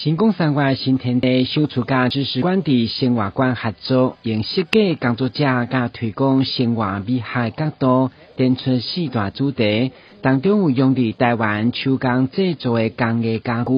新光三越新天地首次甲知识馆伫生活馆合作，用设计工作者甲推广生活美学角度，点出四大主题。当中有用伫台湾手工制作的工艺家具、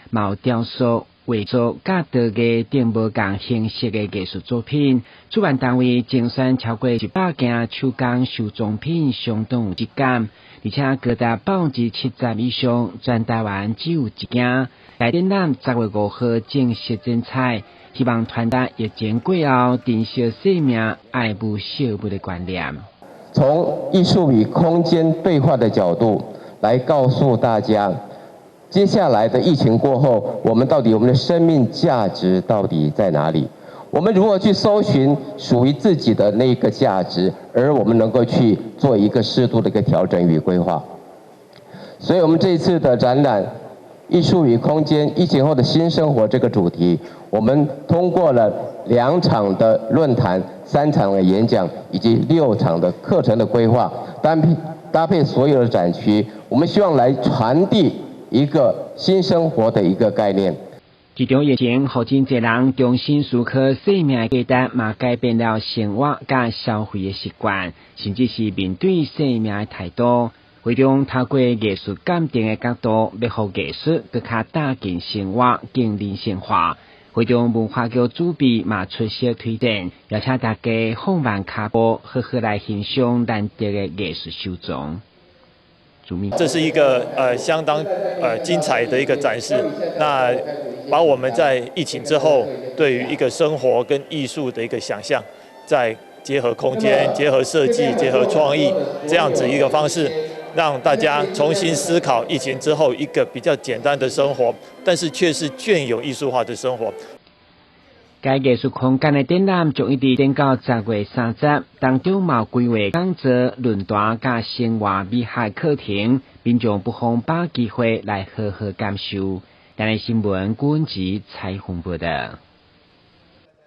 毛雕塑、画作、甲陶艺等无同形式的艺术作品。主办单位精选超过100件手工收藏品，相当有质感，而且高达70%以上，全台湾只有1件。该展览10月5号正式展彩，希望传达疫情过后珍惜生命、爱护小物的观念。从艺术与空间对话的角度来告诉大家，接下来的疫情过后，我们的生命价值到底在哪里？我们如何去搜寻属于自己的那个价值，而我们能够去做一个适度的一个调整与规划。所以我们这一次的展览艺术与空间疫情后的新生活这个主题，我们通过了2场的论坛、3场的演讲以及6场的课程的规划，搭配所有的展区，我们希望来传递一个新生活的一个概念。其中疫情，互真侪人重新思考生命的价值，嘛改变了生活甲消费的习惯，甚至是面对生命的态度。会中透过艺术鉴定的角度，要互艺术更加打进生活，更人性化。会中文化局主编嘛出色推荐，邀请大家放慢脚步，好好来欣赏难得的艺术收藏。这是一个相当精彩的一个展示，那把我们在疫情之后对于一个生活跟艺术的一个想象，再结合空间、结合设计、结合创意这样子一个方式，让大家重新思考疫情之后一个比较简单的生活，但是却是隽有艺术化的生活。该艺术空间的展览将一直展到10月30，当中嘛规划讲座、论坛甲生活美学课程，民众不妨把机会来好好感受。台湾新闻郭文吉采访报道。